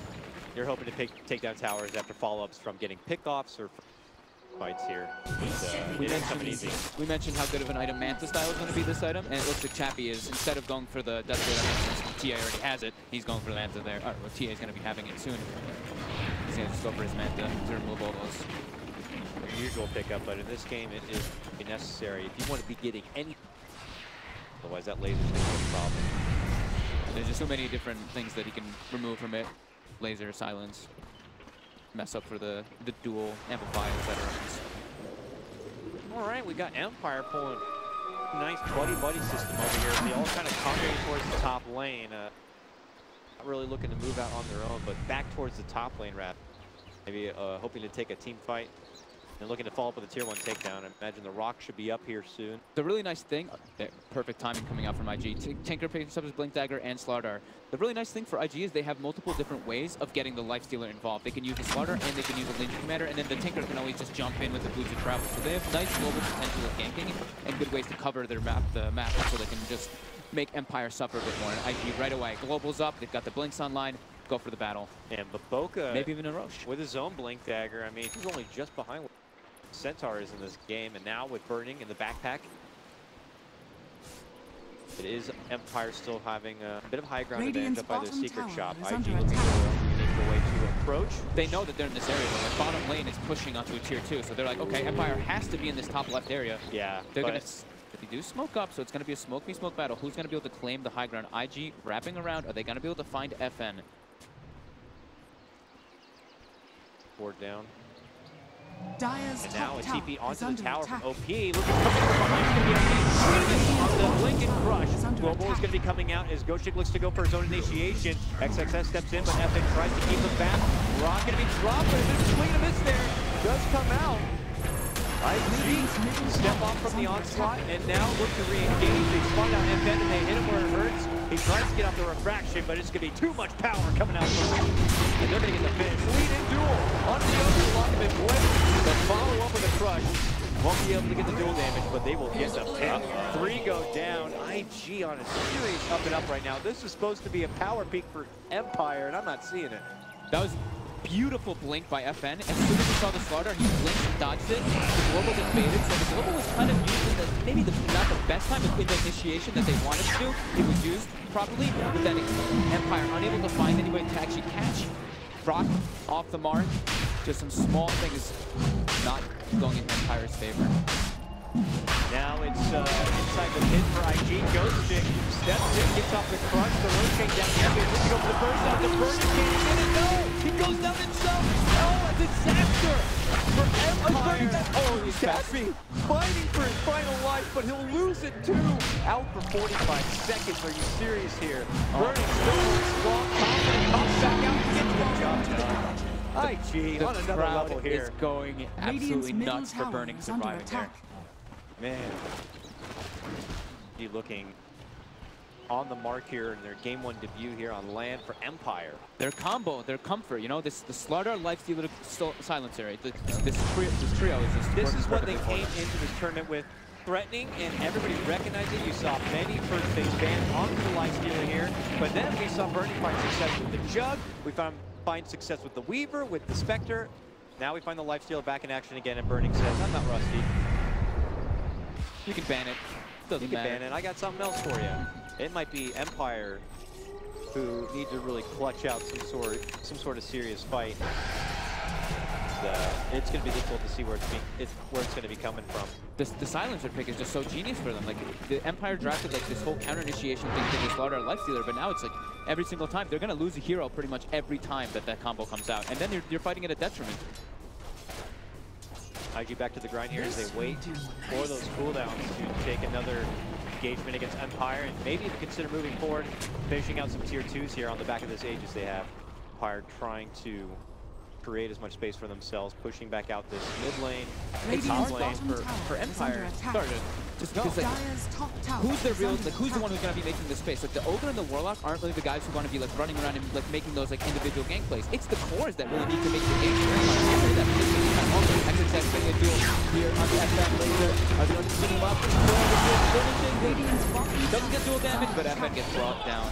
You're hoping to take down towers after follow-ups from getting pickoffs or fights here. We mentioned how good of an item Manta style is going to be this item, and it looks like Chappie is, instead of going for the Death Blade, since TA already has it, he's going for the Manta there. Well, TA is going to be having it soon. He's going to just go for his Manta to remove all those. Usual pickup, but in this game it is necessary if you want to be getting any. Otherwise that laser is going to be a problem. There's just so many different things that he can remove from it. Laser, silence, mess up for the dual amplify, etc. All right, we got Empire pulling nice buddy system over here. They all kind of congregate towards the top lane. Not really looking to move out on their own, but back towards the top lane rather. Maybe hoping to take a team fight and looking to follow up with a tier 1 takedown. I imagine the Rock should be up here soon. The really nice thing, perfect timing coming out from IG. Tinker picks up his Blink Dagger and Slardar. The really nice thing for IG is they have multiple different ways of getting the Lifestealer involved. They can use the Slardar and they can use a Legion Commander, and then the Tinker can always just jump in with the Boots of Travel. So they have nice global potential of ganking and good ways to cover their map, so they can just make Empire suffer a bit more. And IG right away, Global's up, they've got the Blinks online, go for the battle. And bo3, maybe even a Roche. With his own Blink Dagger, I mean, he's only just behind Centaur is in this game, and now with Burning in the backpack, it is Empire still having a bit of high ground advantage up by their secret shop. IG looking for a unique way to approach. They know that they're in this area, though. Like, bottom lane is pushing onto a tier 2, so they're like, okay, Empire has to be in this top left area. Yeah, they're gonna. They do smoke up, so it's gonna be a smoke v smoke battle. Who's gonna be able to claim the high ground? IG wrapping around. Are they gonna be able to find FN? Board down. Dyer's and now a TP onto the tower attack. from OP. Looking from behind, on the Blink and Crush. Global is going to be coming out as Goshik looks to go for his own initiation. XXS steps in, but FN tries to keep him back. Rock going to be dropped, but there's a swing and a miss there. Does come out. IG step off from the onslaught and now look to re-engage. They spot out FN and they hit him where it hurts. He tries to get off the refraction, but it's going to be too much power coming out from him. And they're going to get the finish. Lead in duel on the other lock of it. The follow up with a Crush. Won't be able to get the dual damage, but they will get the pick. 3 go down. IG on a serious up and up right now. This is supposed to be a power peak for Empire, and I'm not seeing it. That was beautiful blink by FN. As soon as he saw the Slardar, he blinked and dodged it. The Global gets baited, so the Global was kind of used in the, maybe not the best time in the initiation that they wanted to do. It was used properly, but then Empire unable to find any way to actually catch Rock off the mark. Just some small things not going in Empire's favor. Now it's inside the pin for IG. Goshik steps in, gets off the Crush. The rotate down the enemy. Looking to go for the burst out. The burst can't get it. No! He goes down himself. Oh, a disaster for Empire. Oh, he's happy. Fighting for his final life, but he'll lose it too. Out for 45 seconds. Are you serious here? Burning still strong, confident, comes back out and gets the job done. IG on another level here. Is going absolutely nuts for Burning surviving there. Man, he looking on the mark here in their Game 1 debut here on land for Empire. Their combo, their comfort, you know, the Slardar Lifestealer Silencer, this trio is just. This is what they came into this tournament with, threatening, and everybody recognized it. You saw many first phase bans onto the Lifestealer here, but then we saw Burning find success with the Jug. We find success with the Weaver, with the Spectre. Now we find the Lifestealer back in action again, and Burning says, I'm not rusty. You can ban it. Doesn't matter. You can ban it. I got something else for you. It might be Empire who need to really clutch out some sort of serious fight. It's going to be difficult to see where it's going to be coming from. The Silencer pick is just so genius for them. Like, the Empire drafted like this whole counter initiation thing to the Slardar Lifestealer, but now it's like every single time they're going to lose a hero pretty much every time that combo comes out, and then you're fighting at a detriment. IG back to the grind here as they wait for those cooldowns to take another engagement against Empire, and maybe even consider moving forward, finishing out some tier 2s here on the back of this Aegis they have. Empire trying to create as much space for themselves, pushing back out this mid lane, top lane for Empire. Sorry, just because like, who's the real, like who's the one who's going to be making the space? Like the Ogre and the Warlock aren't really the guys who want to be like running around and like making those like individual gang plays. It's the cores that really need to make the game. XXX getting a duel here on the FN laser. Are they going to spin him up? Doesn't get dual damage, but FN gets brought down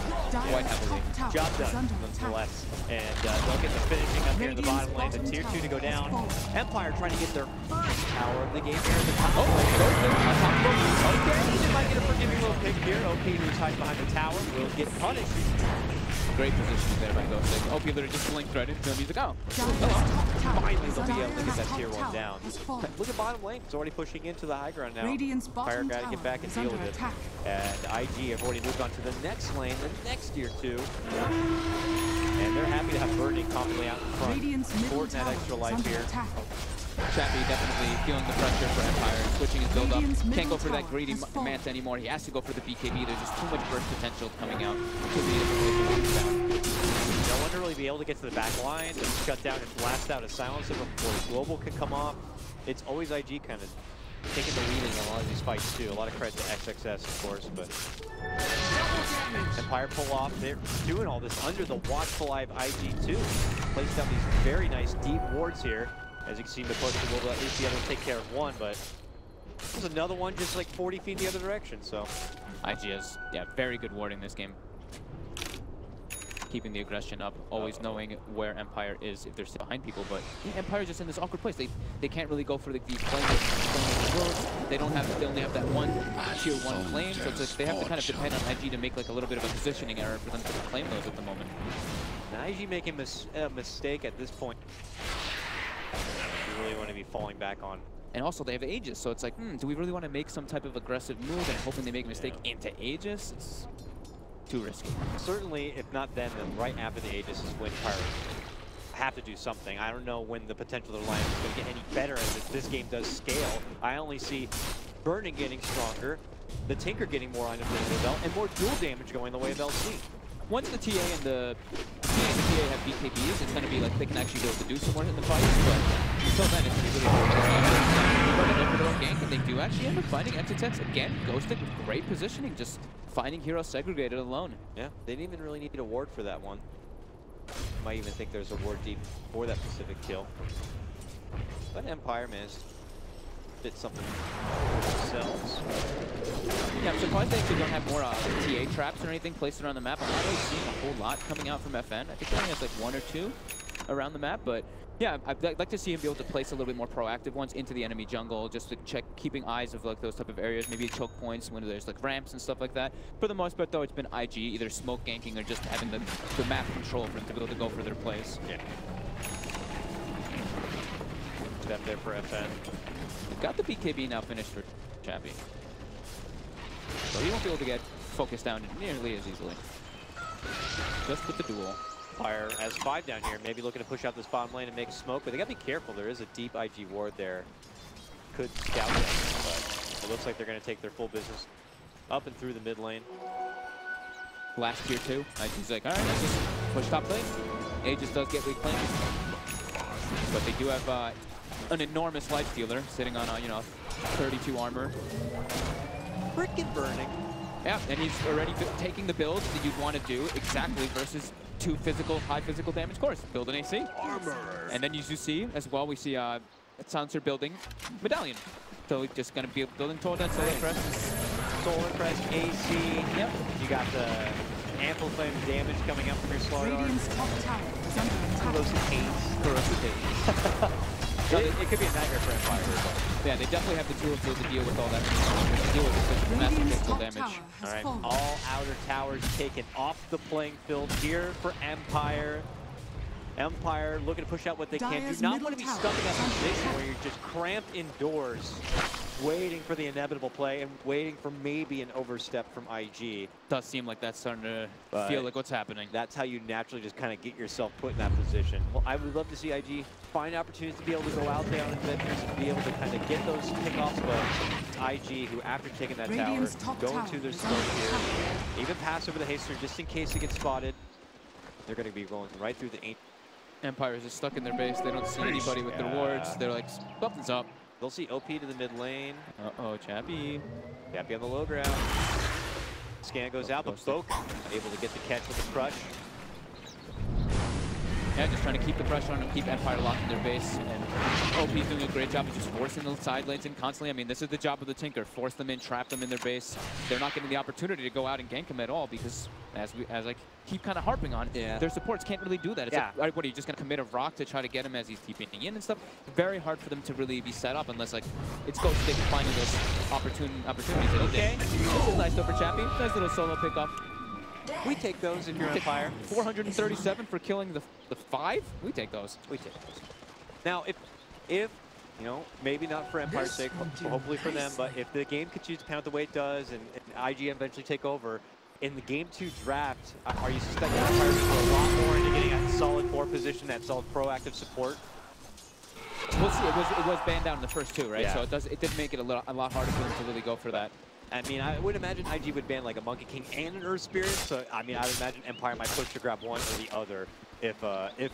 quite heavily. Job done, nonetheless. And they'll get the finishing up here in the bottom lane. The tier 2 to go down. Empire trying to get their first tower of the game here in the top lane. Okay, they might get a forgiving little pick here. OP, who's hiding behind the tower, will get punished. Great positioning there by Ghosting. OP literally just blink threaded. So he's like, oh. Finally, they'll be able to get that tier 1 down. Look at bottom lane. It's already pushing into the high ground now. Empire got to get back and deal with it. And IG have already moved on to the next lane, the next tier 2. And they're happy to have Burning confidently out in front, supporting that extra life here. Chappy definitely feeling the pressure for Empire, switching his build up. Can't go for that greedy Manta anymore. He has to go for the BKB. There's just too much burst potential coming out. No one to really be able to get to the back line to shut down and blast out a silencer before the global can come off. It's always IG kind of taking the lead in a lot of these fights too. A lot of credit to XXS, of course, but Empire pull off. They're doing all this under the watchful eye of IG too. Placed down these very nice deep wards here. As you can see, the push will at least be able to take care of one, but there's another one just like 40 feet in the other direction. So IG has very good warding this game. Keeping the aggression up, always knowing where Empire is if they're still behind people, but Empire's just in this awkward place. They can't really go for the flame worlds. They only have that one tier 1 flame, so it's like they have to kind of depend on IG to make like a little bit of a positioning error for them to claim those at the moment. Now IG making a mistake at this point. You really want to be falling back on. And also they have Aegis, so it's like, do we really want to make some type of aggressive move and hoping they make a mistake into Aegis? It's too risky. Certainly, if not then right after the Aegis is when Empire have to do something. I don't know when the potential of the line is going to get any better as this game does scale. I only see Burning getting stronger, the Tinker getting more items in the belt, and more dual damage going the way of LC. Once the TA and the PA have BKBs, it's going to be like they can actually be able to do some more in the fight, but until then it's really hard for their own gank, and they do actually end up finding XXX again, Ghosted with great positioning, just finding heroes segregated alone. Yeah, they didn't even really need a ward for that one. Might even think there's a ward deep for that specific kill. But Empire managed to fit something for themselves. Yeah, I'm surprised they actually don't have more TA traps or anything placed around the map. I'm not really seeing a whole lot coming out from FN. I think he only has like 1 or 2 around the map, but yeah, I'd like to see him be able to place a little bit more proactive ones into the enemy jungle, just to check, keeping eyes of like those type of areas, maybe choke points when there's like ramps and stuff like that. For the most part though, it's been IG either smoke ganking or just having the map control for them to be able to go for their plays. Yeah. Step there for FN. Got the BKB now finished for Chappy. So he won't be able to get focused down nearly as easily. Just with the duel. Empire has 5 down here, maybe looking to push out this bottom lane and make smoke, but they gotta be careful. There is a deep IG ward there. Could scout them, but it looks like they're gonna take their full business up and through the mid lane. Last tier 2, IG's like, alright, let's just push top lane. Aegis does get weak lane. But they do have an enormous life stealer sitting on, 32 armor. Frickin' Burning. Yeah, and he's already taking the build that you'd want to do exactly versus 2 high physical damage cores. Build an AC. Armor. And then as you see, as well, we see Silencer building Medallion. So we're just going to be building toward that Solar Crest. Solar Crest, AC. Yep. You got the amplifying damage coming up from your Slaughter Arm. Corrosive Haze. It could be a nightmare for Empire. Yeah, they definitely have the tools to deal with all that. Deal with such massive physical damage. All right, all outer towers taken off the playing field here for Empire. Empire looking to push out what they can do. Not want to be stuck in that position where you're just cramped indoors waiting for the inevitable play and waiting for maybe an overstep from IG. Does seem like that's starting to feel like what's happening. That's how you naturally just kind of get yourself put in that position. Well, I would love to see IG find opportunities to be able to go out there on adventures and be able to kind of get those pickoffs, but it's IG who, after taking that tower, go into their smoke here, even pass over the haster just in case it gets spotted. They're going to be going right through the Empire is just stuck in their base. They don't see anybody with their wards. They're like, something's up. They'll see OP to the mid lane. Uh-oh, Chappie. Chappie on the low ground. Scan goes out, but bo3 able to get the catch with the crush. Yeah, just trying to keep the pressure on them, keep Empire locked in their base, and OP's doing a great job of just forcing the side lanes in constantly. I mean, this is the job of the Tinker. Force them in, trap them in their base. They're not getting the opportunity to go out and gank them at all because, as I keep kind of harping on, their supports can't really do that. It's like, what, are you just going to commit a rock to try to get him as he's TPing in and stuff? Very hard for them to really be set up unless, like, it's Ghost Stick finding those opportunities. Okay. This is nice though for Chappie. Nice little solo pickoff. We take those if you're Empire. 437 for killing the 5? We take those. We take those. Now, if you know, maybe not for Empire's sake, hopefully for them, but if the game continues to pan out the way it does and IG eventually take over, in the Game 2 draft, are you suspecting Empire to go a lot more into getting that solid 4 position, that solid proactive support? We'll see. It was banned down in the first 2, right? Yeah. So it did make it a lot harder for them to really go for that. I mean, I would imagine IG would ban like a Monkey King and an Earth Spirit. So, I mean, I would imagine Empire might push to grab one or the other if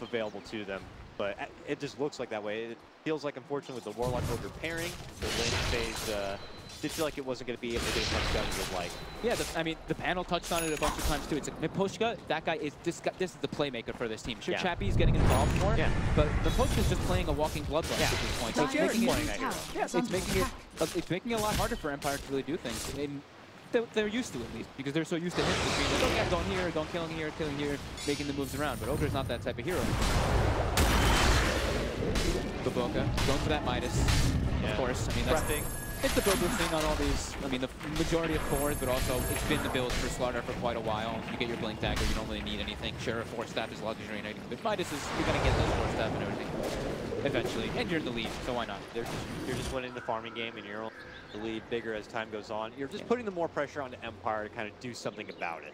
available to them. But it just looks like that way. It feels like, unfortunately, with the Warlock Ogre pairing, the lane phase did feel like it wasn't going to be able to get as much done as you'd like. Yeah, I mean, the panel touched on it a bunch of times too. It's like Miposhka, that guy is this is the playmaker for this team. Sure, Chappie's getting involved more, but Miposhka's just playing a walking bloodlust at this point. So it's making it a lot harder for Empire to really do things. And they're used to it, at least, because they're so used to him just being like, okay, going here, don't killing here, making the moves around. But Ogre's not that type of hero. Baboka going for that Midas, of course. I mean, it's the build we're seeing on all these. I mean, the majority of 4s, but also it's been the build for Slaughter for quite a while. You get your Blink Dagger, you don't really need anything. Sure, a 4-staff is luxury and everything, but Midas is, you're going to get those 4-staff and everything eventually. And you're in the lead, so why not? You're just winning the farming game, and you're only the lead bigger as time goes on. You're just putting the more pressure onto Empire to kind of do something about it.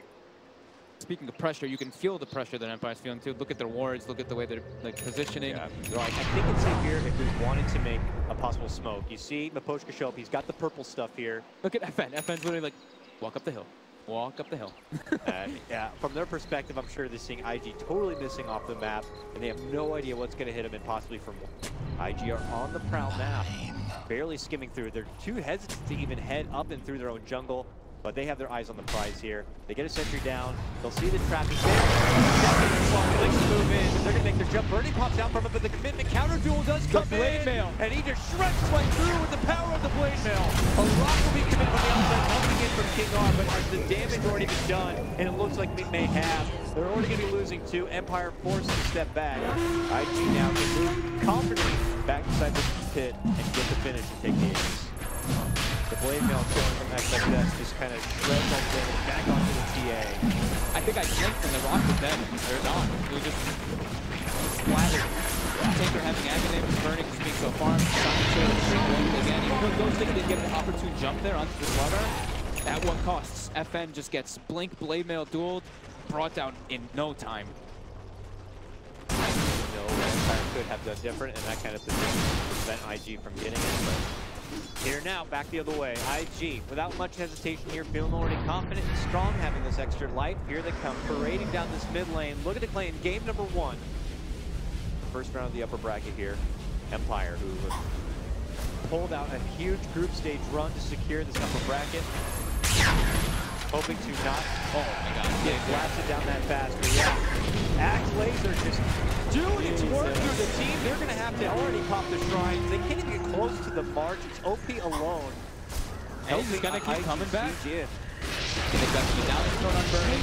Speaking of pressure, you can feel the pressure that Empire's feeling too. Look at their wards, look at the way they're like positioning. Yeah, right. I think it's safe here if we wanted to make a possible smoke. You see Miposhka show up, he's got the purple stuff here. Look at FN. FN's literally like, walk up the hill. Walk up the hill. Yeah, from their perspective, I'm sure they're seeing IG totally missing off the map, and they have no idea what's going to hit them, and possibly from IG are on the prowl now, barely skimming through. They're too hesitant to even head up and through their own jungle. But they have their eyes on the prize here. They get a sentry down. They'll see the trapping there. They like to move in. They're going to make their jump. Birdie pops out from it, but the commitment counter duel does come in. And he just shreds right through with the power of the blade mail. A lot will be committed from the outside, coming in from King R, but has the damage already been done? And it looks like we may have. They're already going to be losing 2. Empire forced to step back. IG now can move confidently back inside the pit and get the finish and take the ace. The blade mail killing from XXS just kind of shreds that damage back onto the TA. I think I blinked when the rock was dead. They're not. It was just splattered. Tinker having Aghanim, burning, just being so far. Again, even though Ghost didn't get an opportune jump there onto the slaughter, at what costs? FN just gets blink, blade mail dueled, brought down in no time. No, Empire could have done different in that kind of position to prevent IG from getting it. But here now, back the other way. IG, without much hesitation here, feeling already confident and strong, having this extra life. Here they come, parading down this mid lane. Look at the claim, game number 1. First round of the upper bracket here. Empire, who pulled out a huge group stage run to secure this upper bracket. Hoping to not get blasted down that fast. But yeah, Axe Laser just doing its work through the team. They're going to have to already pop the shrines. They can't even get close to the march. It's OP alone. And he's going to keep coming back. Yeah. They've got to be down thrown on Burning.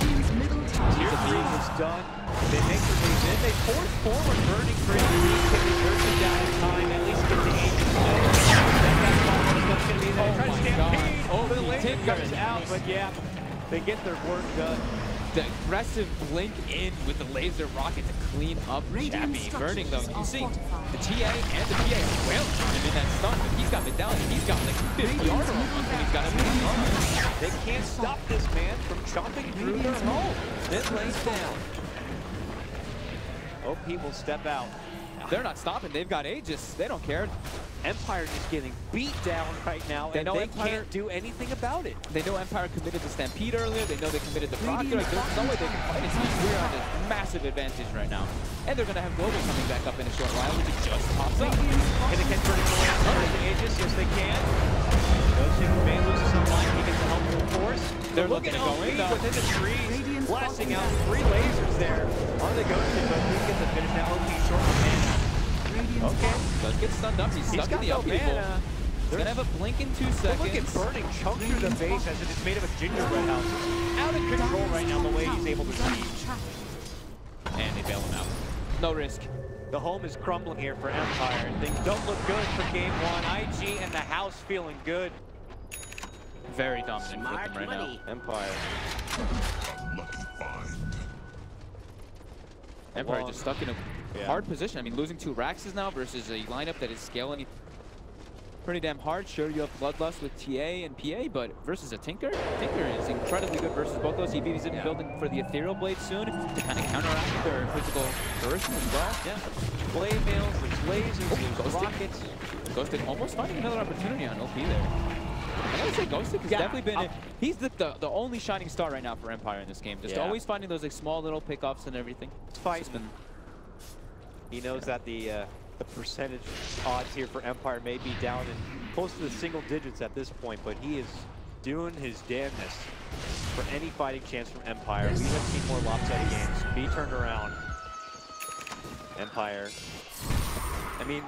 Tier 3 is done. They make the move in. They force forward Burning for him. Can be bursting down in time. At least get the aim. That's going to be there. Try to stampede. The lane comes out, but yeah, they get their work done. The aggressive blink in with the laser rocket to clean up Chappie. Burning them. You see the TA and the PA well him in that stun, but he's got medallion. He's got like 50 armor almost, and he's got a million armor. They can't stop this man from chopping through their home. Mid lane's down. OP will step out. They're not stopping. They've got Aegis. They don't care. Empire just getting beat down right now, and they can't do anything about it. They know Empire committed the Stampede earlier. They know they committed the Rocket. Like, there's no way they can fight it. We're on a massive advantage right now. And they're going to have Global coming back up in a short while, which it just pops up. Can they catch Burning the Aegis? Yes, they can. Ghosting may lose some life. He gets the helpful force. They're looking to go in within the trees, blasting out 3 lasers there on the Ghosting, but he gets the finish now. OP short on mana. Okay. Does get stunned up. He's stuck in the upheaval. He's going to have a blink in 2 seconds. Look at Burning chunk through the base as it is made of a gingerbread house. Out of control right now the way he's able to siege. And they bail him out. No risk. The home is crumbling here for Empire. Things don't look good for game 1. IG and the house feeling good. Very dominant with them right now. Empire. Empire just stuck in a hard position. I mean, losing 2 Raxes now versus a lineup that is scaling pretty damn hard. Sure, you have Bloodlust with TA and PA, but versus a Tinker? Tinker is incredibly good versus both those. He's in building for the Ethereal Blade soon to kind of counteract their physical burst as well. Yeah. Blade mails, there's lasers, there's rockets. Ghosted almost finding another opportunity on OP there. I gotta say, Ghosted has definitely been he's the only shining star right now for Empire in this game. Just always finding those like small little pickoffs and everything. He knows that the percentage odds here for Empire may be down in close to the single digits at this point, but he is doing his damnness for any fighting chance from Empire. We have seen more lopsided games be turned around. Empire. I mean,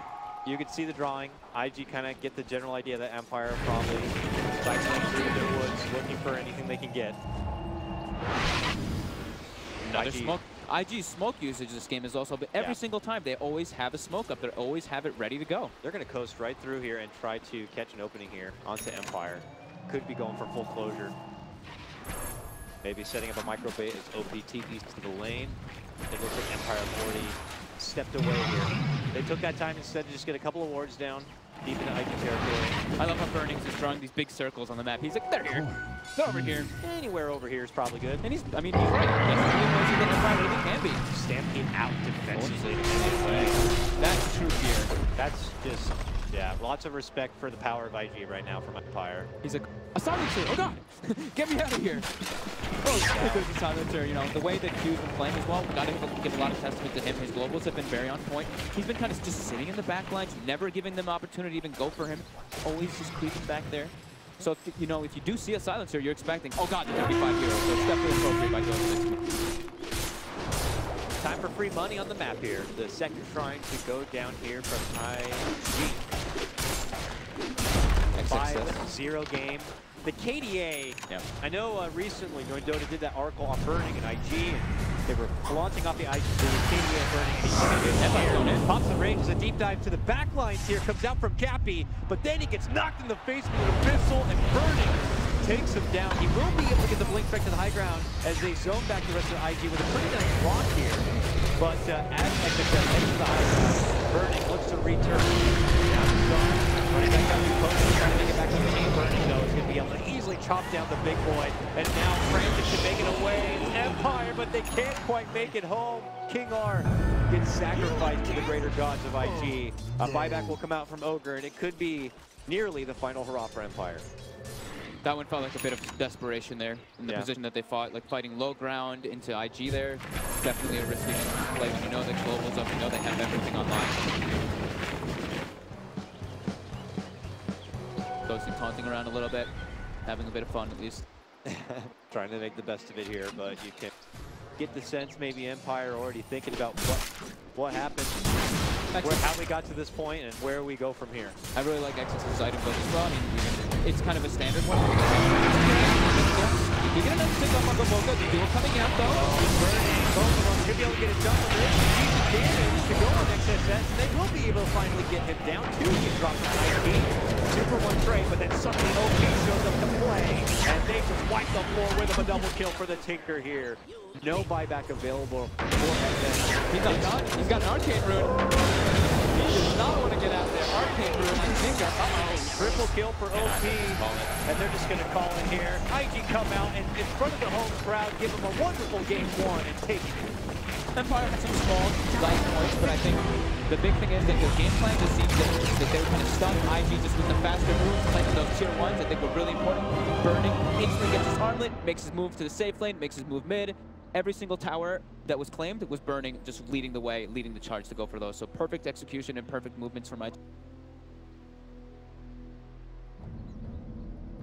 you could see the drawing. IG kind of get the general idea that Empire probably cycling through the woods, looking for anything they can get. IG's smoke usage this game is also, but every single time they always have a smoke up. They always have it ready to go. They're going to coast right through here and try to catch an opening here onto Empire. Could be going for full closure. Maybe setting up a micro bait as OP TPs to the lane. It looks like Empire have already stepped away here. They took that time instead to just get a couple of wards down deep into IG territory. I love how Burnings is drawing these big circles on the map. He's like, they're here. They're over here. Anywhere over here is probably good. And he's right. That's really can be. Stampede out defensively. That's true fear. That's just, lots of respect for the power of IG right now from Empire. He's like, a silencer, oh god, get me out of here. Oh, there's a silencer, you know, the way that Q's been playing as well, we gotta give a lot of testament to him. His globals have been very on point. He's been kind of just sitting in the back lines, never giving them opportunity to even go for him, always just creeping back there. So, if you do see a silencer, you're expecting, oh god, there's gonna be 5 heroes, so it's definitely appropriate by going this. Time for free money on the map here. The second trying to go down here from IG. 5-0 game. The KDA, I know recently during Dota did that article on Burning and IG, and they were flaunting off the KDA Burning, and he pops the range as a deep dive to the back lines here, comes out from Cappy, but then he gets knocked in the face with an abyssal, and Burning takes him down. He will be able to get the blink back to the high ground as they zone back the rest of the IG with a pretty nice block here. But as Invictus heads to the high ground, Burning looks to return. Now he's gone. Running back down to Post, trying to make it back to the team. Burning, though, is going to be able to easily chop down the big boy. And now frantic to make it away. It's Empire, but they can't quite make it home. King R gets sacrificed to the greater gods of IG. A buyback will come out from Ogre, and it could be nearly the final hurrah for Empire. That one felt like a bit of desperation there in the position that they fought, like fighting low ground into IG there. Definitely a risky play when you know the global's up, you know they have everything online. Ghosting taunting around a little bit, having a bit of fun at least. Trying to make the best of it here, but you can get the sense maybe Empire already thinking about what happened, how we got to this point, and where we go from here. I really like Exodus' item build as well. I mean, it's kind of a standard one. You get another pick up on the Mocha. The duel coming out though. Burning. Both of them should be able to get it done with it. Decent damage to go on XSS. as they will be able to finally get him down. 2 get dropped on IP. 2-for-1 trade, but then suddenly OP shows up to play, and they just wipe the floor with him. A double kill for the Tinker here. No buyback available for FM. He's got an Arcane Rune. He does not want to get out there. Arcane Rune on Tinker. Triple kill for OP, and they're just going to call it here. IG come out and in front of the home crowd, give them a wonderful game 1 and take it. Empire had some small light points, but I think the big thing is that their game plan just seems that they were kind of stuck. IG just with the faster moves, playing those tier 1s I think were really important. Burning instantly gets his armlet, makes his move to the safe lane, makes his move mid. Every single tower that was claimed was Burning, just leading the way, leading the charge to go for those. So perfect execution and perfect movements from IG.